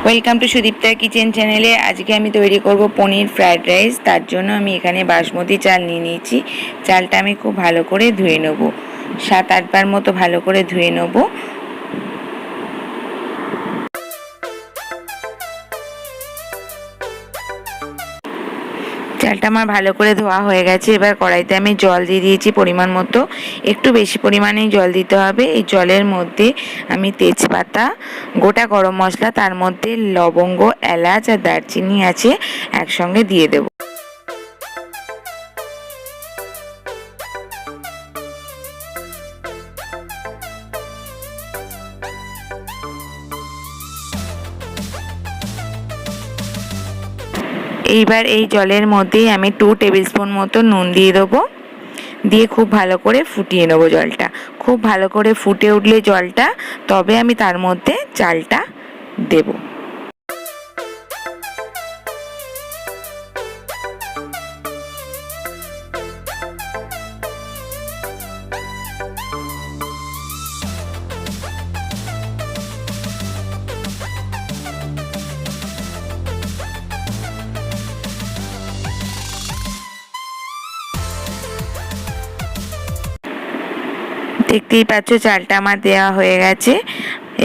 Welcome to সুদীপ্তার kitchen চ্যানেলে। আজকে আমি তৈরি করব পনির ফ্রাইড রাইস। তার জন্য আমি এখানে বাসমতি চাল নিয়ে নিয়েছি। চালটা আমি খুব ভালো করে ধুয়ে নেব, 7-8 বার মতো ভালো করে ধুয়ে নেব। চালটা আমার ভালো করে ধোয়া হয়ে গেছে। এবার কড়াইতে আমি জল দিয়ে দিয়েছি পরিমাণ মতো, একটু বেশি পরিমাণেই জল দিতে হবে। এই জলের মধ্যে আমি তেজপাতা, গোটা গরম মশলা, তার মধ্যে লবঙ্গ, এলাচ আর দারচিনি আছে, একসঙ্গে দিয়ে দেবো। এইবার এই জলের মধ্যেই আমি 2 টেবিল স্পুন মতো নুন দিয়ে দেবো, দিয়ে খুব ভালো করে ফুটিয়ে নেবো জলটা। খুব ভালো করে ফুটে উঠলে জলটা, তবে আমি তার মধ্যে চালটা দেবো। দেখতেই পাচ্ছ চালটা আমার দেওয়া হয়ে গেছে।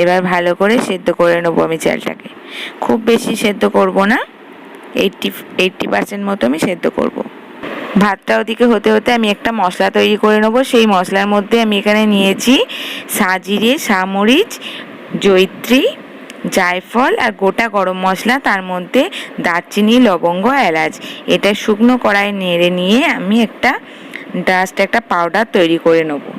এবার ভালো করে সেদ্ধ করে নেবো আমি চালটাকে। খুব বেশি সেদ্ধ করব না, 80% মতো আমি সেদ্ধ করব। ভাতটা ওদিকে হতে হতে আমি একটা মশলা তৈরি করে নেবো। সেই মশলার মধ্যে আমি এখানে নিয়েছি সাজিরে, সামরিচ, জয়িত্রী, জায়ফল আর গোটা গরম মশলা, তার মধ্যে দারচিনি, লবঙ্গ, এলাচ। এটা শুকনো কড়াইয়ে নেড়ে নিয়ে আমি একটা পাউডার তৈরি করে নেবো।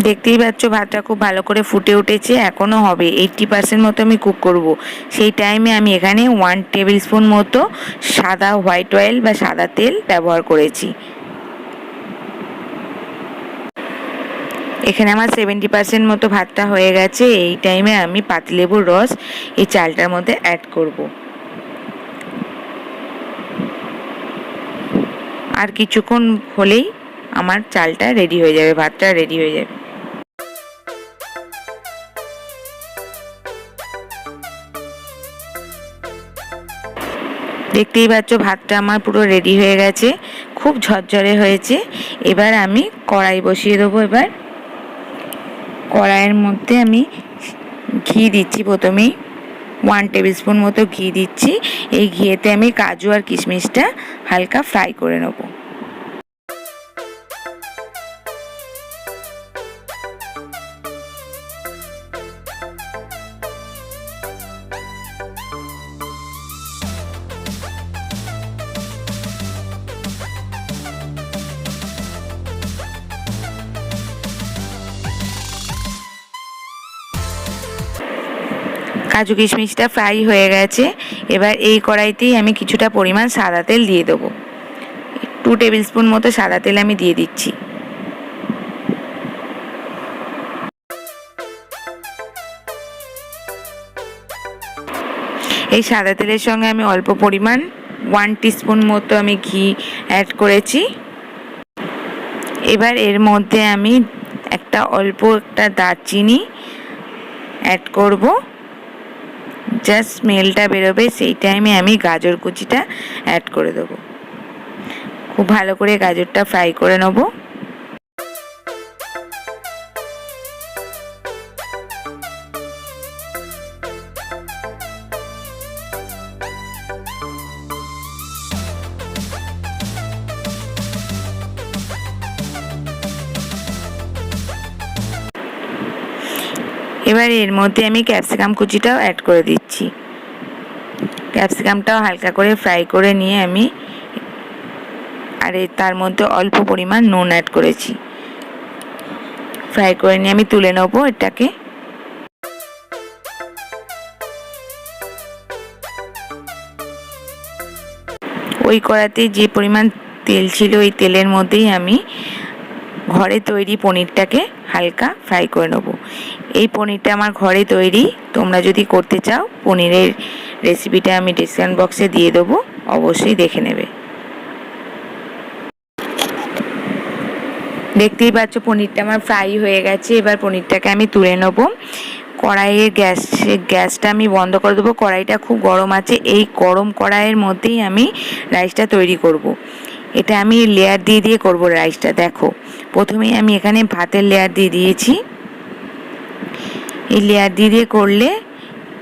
দেখতেই পাচ্ছ ভাতটা খুব ভালো করে ফুটে উঠেছে, এখনও হবে। 80% মতো আমি কুক করব। সেই টাইমে আমি এখানে 1 টেবিল স্পুন মতো সাদা হোয়াইট অয়েল বা সাদা তেল ব্যবহার করেছি। এখানে আমার 70% মতো ভাতটা হয়ে গেছে। এই টাইমে আমি পাতিলেবুর রস এই চালটার মধ্যে অ্যাড করব। আর কিছুক্ষণ হলেই আমার চালটা রেডি হয়ে যাবে, ভাতটা রেডি হয়ে যাবে। দেখতেই পাচ্ছ ভাতটা আমার পুরো রেডি হয়ে গেছে, খুব ঝরঝরে হয়েছে। এবার আমি কড়াই বসিয়ে দেবো। এবার কড়াইয়ের মধ্যে আমি ঘি দিচ্ছি। প্রথমেই 1 টেবিল স্পুন মতো ঘি দিচ্ছি। এই ঘিয়েতে আমি কাজু আর কিশমিশটা হালকা ফ্রাই করে নেবো। কাজু কিশমিশটা ফ্রাই হয়ে গেছে। এবার এই কড়াইতেই আমি কিছুটা পরিমাণ সাদা তেল দিয়ে দেবো। 2 টেবিল স্পুন মতো সাদা তেল আমি দিয়ে দিচ্ছি। এই সাদা তেলের সঙ্গে আমি অল্প পরিমাণ 1 টিস্পুন মতো আমি ঘি অ্যাড করেছি। এবার এর মধ্যে আমি অল্প একটা দারচিনি অ্যাড করব। জাস্ট স্মেলটা বেরোবে, সেই টাইমে আমি গাজর কুচিটা অ্যাড করে দেবো। খুব ভালো করে গাজরটা ফ্রাই করে নেব। এবার এর মধ্যে আমি ক্যাপসিকাম কুচিটাও অ্যাড করে দিচ্ছি। ক্যাপসিকামটাও হালকা করে ফ্রাই করে নিয়ে আমি তার মধ্যে অল্প পরিমাণ নুন অ্যাড করেছি। ফ্রাই করে নিয়ে আমি তুলে নেবো এটাকে। ওই কড়াতে যে পরিমাণ তেল ছিল, ওই তেলের মধ্যেই আমি ঘরে তৈরি পনিরটাকে হালকা ফ্রাই করে নেব। এই পনিরটা আমার ঘরে তৈরি। তোমরা যদি করতে চাও পনিরের রেসিপিটা আমি ডেসক্রিপশন বক্সে দিয়ে দেবো, অবশ্যই দেখে নেবে। দেখতেই পাচ্ছ পনিরটা আমার ফ্রাই হয়ে গেছে। এবার পনিরটাকে আমি তুলে নেব। কড়াইয়ের গ্যাসটা আমি বন্ধ করে দেবো। কড়াইটা খুব গরম আছে। এই গরম কড়াইয়ের মধ্যেই আমি রাইসটা তৈরি করব। এটা আমি লেয়ার দিয়ে দিয়ে করব রাইসটা। দেখো, প্রথমেই আমি এখানে ভাতের লেয়ার দিয়ে দিয়েছি। এই লেয়ার দিয়ে দিয়ে করলে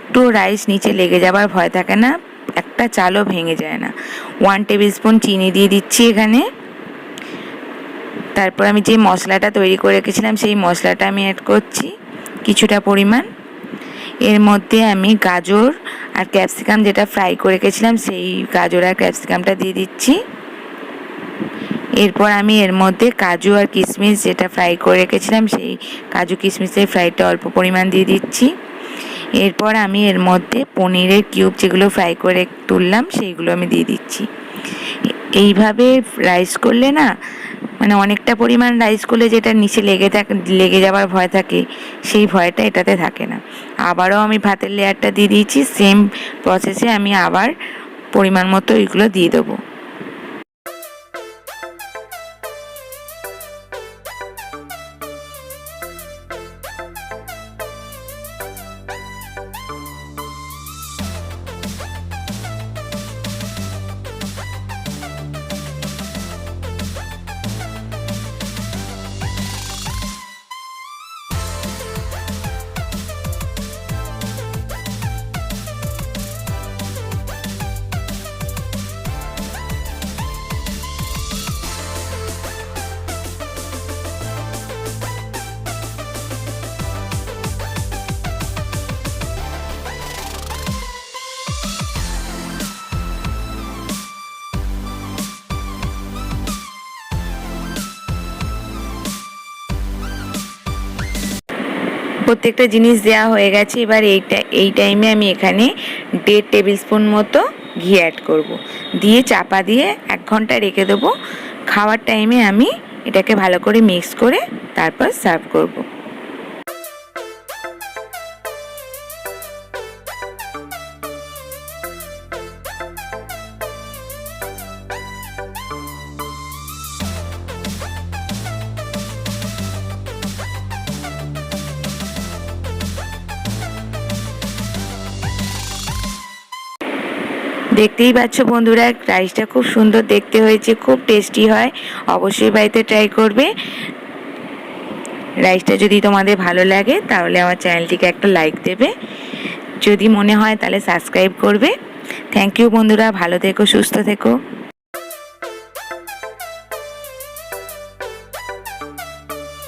একটু রাইস নিচে লেগে যাবার ভয় থাকে না, একটা চালও ভেঙে যায় না। 1 টেবিল স্পুন চিনি দিয়ে দিচ্ছি এখানে। তারপর আমি যে মশলাটা তৈরি করে রেখেছিলাম সেই মশলাটা আমি অ্যাড করছি কিছুটা পরিমাণ। এর মধ্যে আমি গাজর আর ক্যাপসিকাম যেটা ফ্রাই করে রেখেছিলাম সেই গাজর আর ক্যাপসিকামটা দিয়ে দিচ্ছি। এরপর আমি এর মধ্যে কাজু আর কিশমিশ যেটা ফ্রাই করে রেখেছিলাম সেই কাজু কিশমিশের ফ্রাইটা অল্প পরিমাণ দিয়ে দিচ্ছি। এরপর আমি এর মধ্যে পনিরের কিউব যেগুলো ফ্রাই করে তুললাম সেইগুলো আমি দিয়ে দিচ্ছি। এইভাবে রাইস করলে না, মানে অনেকটা পরিমাণ রাইস করলে যেটা নিচে লেগে যাওয়ার ভয় থাকে, সেই ভয়টা এটাতে থাকে না। আবারও আমি ভাতের লেয়ারটা দিয়ে দিয়েছি। সেম প্রসেসে আমি আবার পরিমাণ মতো এগুলো দিয়ে দেবো। প্রত্যেকটা জিনিস দেওয়া হয়ে গেছে। এবার এই টাইমে আমি এখানে 1.5 টেবিল স্পুন মতো ঘি অ্যাড করব। দিয়ে চাপা দিয়ে 1 ঘন্টা রেখে দেবো। খাওয়ার টাইমে আমি এটাকে ভালো করে মিক্স করে তারপর সার্ভ করব। দেখতেই পাচ্ছ বন্ধুরা, রাইসটা খুব সুন্দর দেখতে হয়েছে, খুব টেস্টি হয়। অবশ্যই বাড়িতে ট্রাই করবে। রাইসটা যদি তোমাদের ভালো লাগে তাহলে আমার চ্যানেলটিকে একটা লাইক দেবে, যদি মনে হয় তাহলে সাবস্ক্রাইব করবে। থ্যাংক ইউ বন্ধুরা, ভালো থেকো, সুস্থ থেকো।